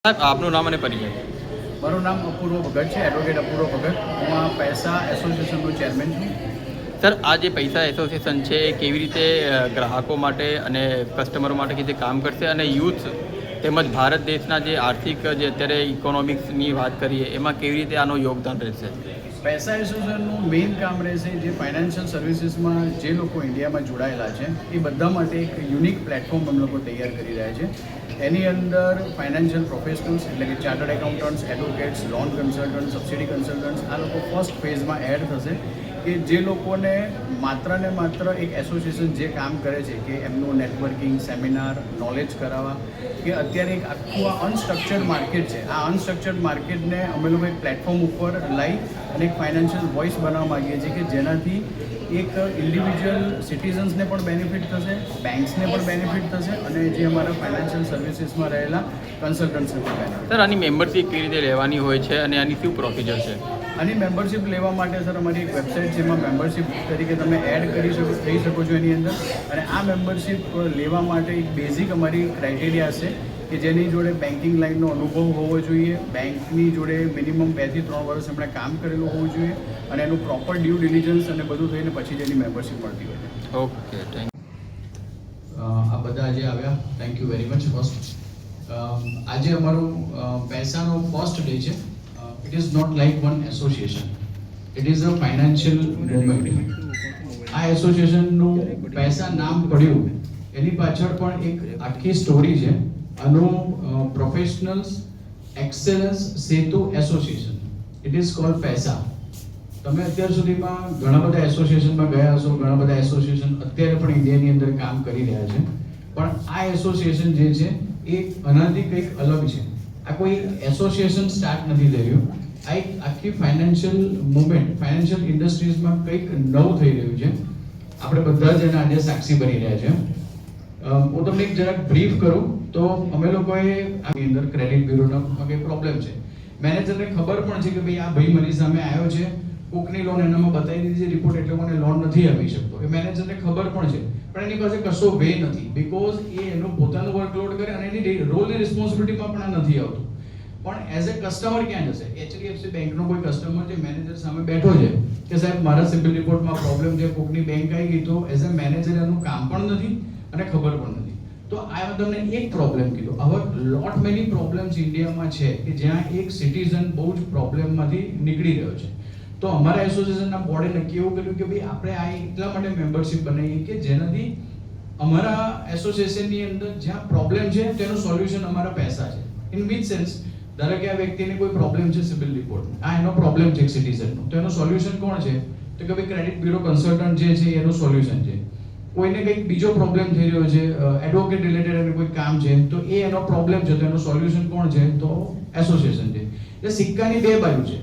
સાહેબ આપનું નામ અને પરિચય. મારું નામ અપૂર્વ ભગત છે, એડવોકેટ અપૂર્વ ભગત. હું આ પૈસા એસોસિએશનનો ચેરમેન છું. સર, આ જે પૈસા એસોસિએશન છે એ કેવી રીતે ગ્રાહકો માટે અને કસ્ટમરો માટે કેવી રીતે કામ કરશે અને યુથ તેમજ ભારત દેશના જે આર્થિક જે અત્યારે ઇકોનોમિક્સની વાત કરીએ એમાં કેવી રીતે આનો યોગદાન રહેશે? પૈસા એસોસિએશનનું મેઇન કામ રહેશે જે ફાઇનાન્શિયલ સર્વિસીસમાં જે લોકો ઇન્ડિયામાં જોડાયેલા છે એ બધા માટે એક યુનિક પ્લેટફોર્મ અમે લોકો તૈયાર કરી રહ્યા છે. એની અંદર ફાઇનાન્શિયલ પ્રોફેશનલ્સ એટલે કે chartered accountants, advocates, loan consultant, subsidy consultants આ લોકો ફર્સ્ટ ફેઝમાં એડ થશે કે જે લોકોને માત્ર ને માત્ર એક એસોસિએશન જે કામ કરે છે કે એમનું નેટવર્કિંગ, સેમિનાર, નોલેજ કરાવવા કે અત્યારે એક આખું આ અનસ્ટ્રક્ચર્ડ માર્કેટ છે, આ અનસ્ટ્રક્ચર્ડ માર્કેટને અમે લોકો એક પ્લેટફોર્મ ઉપર લાવી અને એક ફાઇનાન્શિયલ વોઇસ બનાવવા માગીએ છીએ કે જેનાથી એક ઇન્ડિવિજ્યુઅલ સિટીઝન્સને પણ બેનિફિટ થશે, બેંક્સને પણ બેનિફિટ થશે અને જે અમારા ફાઇનાન્શિયલ સર્વિસીસમાં રહેલા કન્સલ્ટન્ટ્સને પણ બેનિફિટ. સર, આની મેમ્બરશીપ કેવી રીતે લેવાની હોય છે અને આની શું પ્રોસિજર છે? આની મેમ્બરશિપ લેવા માટે સર અમારી એક વેબસાઇટ છે, એમાં મેમ્બરશિપ તરીકે તમે એડ થઈ શકો છો એની અંદર. અને આ મેમ્બરશિપ લેવા માટે એક બેઝિક અમારી ક્રાઇટેરિયા છે કે જેની જોડે બેન્કિંગ લાઇનનો અનુભવ હોવો જોઈએ, બેંકની જોડે મિનિમમ 2 થી 3 વર્ષ એમણે કામ કરેલું હોવું જોઈએ અને એનું પ્રોપર ડ્યુ ડિલિજન્સ અને બધું થઈને પછી જ એની મેમ્બરશિપ મળતી હોય. ઓકે, થેન્ક આ બધા આજે આવ્યા, thank you very much. First આજે અમારું પૈસાનો ફર્સ્ટ ડે છે. It is not like one association, it is a financial movement. આ એસોસિએશનનું પૈસા નામ પડ્યું એની પાછળ પણ એક આખી સ્ટોરી છે. આનું professionals excellence Setu association, it is called પૈસા. તમે અત્યાર સુધીમાં ઘણા બધા એસોસિએશનમાં ગયા હશો, ઘણા બધા એસોસિએશન અત્યારે પણ ઇન્ડિયાની અંદર કામ કરી રહ્યા છે, પણ આ એસોસિએશન જે છે એ આનાથી કંઈક અલગ છે. આ કોઈ એસોસિએશન સ્ટાર્ટ નથી થઈ રહ્યું, આ એક આખી ફાઇનાન્શિયલ મુવમેન્ટ, ફાઇનાન્શિયલ ઇન્ડસ્ટ્રીઝમાં કંઈક નવું થઈ રહ્યું છે. આપણે બધા જ એના આજે સાક્ષી બની રહ્યા છે. હું તમને એક જરાક બ્રીફ કરું તો અમે લોકોએ આની અંદર ક્રેડિટ બ્યુરોનો કંઈ પ્રોબ્લેમ છે. મેનેજરને ખબર પણ છે કે ભાઈ આ ભાઈ મારી સામે આવ્યો છે, કોકની લોન એનામાં બતાવી દીધી છે રિપોર્ટ, એટલે મને લોન નથી આપી શકતો. એ મેનેજરને ખબર પણ છે, પણ એની પાસે કશો વે નથી, બીકોઝ એ એનું પોતાનું વર્કલોડ કરે અને એની રોલની રિસ્પોન્સિબિલિટીમાં પણ આ નથી આવતું. પણ એઝ એ કસ્ટમર ક્યાં જશે? HDFC બેંકનો કોઈ કસ્ટમર જે મેનેજર સામે બેઠો છે કે સાહેબ મારા સિબિલ રિપોર્ટમાં પ્રોબ્લેમ છે, કોકની બેંક આવી ગઈ, તો એઝ એ મેનેજર એનું કામ પણ નથી અને ખબર પણ નથી. તો આ તમને એક પ્રોબ્લેમ કીધો. હવે લોટ મેની પ્રોબ્લેમ્સ ઇન્ડિયામાં છે કે જ્યાં એક સિટીઝન બહુ જ પ્રોબ્લેમમાંથી નીકળી રહ્યો છે. તો અમારા એસોસિએશનના બોર્ડે નક્કી એવું કર્યું કે ભાઈ આપણે આ એટલા માટે મેમ્બરશિપ બનાવીએ કે જેનાથી અમારા એસોસિએશનની અંદર જ્યાં પ્રોબ્લેમ છે તેનું સોલ્યુશન અમારા પૈસા છે. ઇન વિચ સેન્સ, ધારો કે આ વ્યક્તિને કોઈ પ્રોબ્લેમ છે સિબિલ રિપોર્ટ, આ એનો પ્રોબ્લેમ છે સિટીઝનનો, તો એનું સોલ્યુશન કોણ છે? તો કે ભાઈ ક્રેડિટ બ્યુરો કન્સલ્ટન્ટ જે છે એનું સોલ્યુશન છે. કોઈને કંઈક બીજો પ્રોબ્લેમ થઈ રહ્યો છે, એડવોકેટ રિલેટેડ એનું કોઈ કામ છે, તો એ એનો પ્રોબ્લેમ છે, તો એનું સોલ્યુશન કોણ છે? તો એસોસિએશન છે. એટલે સિક્કાની બે બાજુ છે.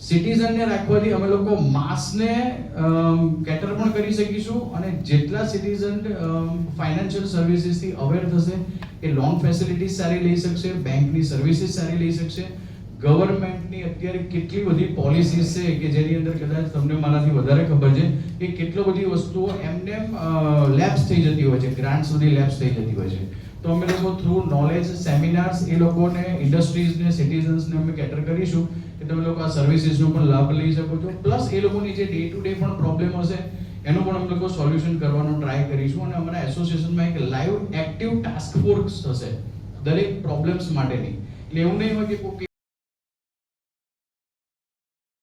સિટીઝનને રાખવાથી અમે લોકો માસને કેટર પણ કરી શકીશું અને જેટલા સિટીઝન ફાઇનાન્શિયલ સર્વિસીસથી અવેર થશે એ લોન ફેસિલિટીઝ સારી લઈ શકશે, બેંકની સર્વિસીસ સારી લઈ શકશે. ગવર્મેન્ટની અત્યારે કેટલી બધી પોલિસીસ છે કે જેની અંદર કદાચ તમને મારાથી વધારે ખબર છે કે કેટલો બધી વસ્તુઓ એમને લેબ્સ થઈ જતી હોય છે, ગ્રાન્ટ્સ બધી લેબ્સ થઈ જતી હોય છે. તો અમે લોકો થ્રુ નોલેજ સેમિનાર્સ એ લોકોને, ઇન્ડસ્ટ્રીઝને, સિટીઝન્સને અમે કેટર કરીશું કે તમે લોકો આ સર્વિસીસનો પણ લાભ લઈ શકો છો. પ્લસ એ લોકોની જે ડે ટુ ડે પણ પ્રોબ્લેમ હશે એનું પણ અમે લોકો સોલ્યુશન કરવાનો ટ્રાય કરીશું. અને અમારા એસોસિએશનમાં એક લાઈવ એક્ટિવ ટાસ્ક ફોર્સ થશે દરેક પ્રોબ્લેમ્સ માટેની. એટલે એવું નહીં હોય કે કોઈ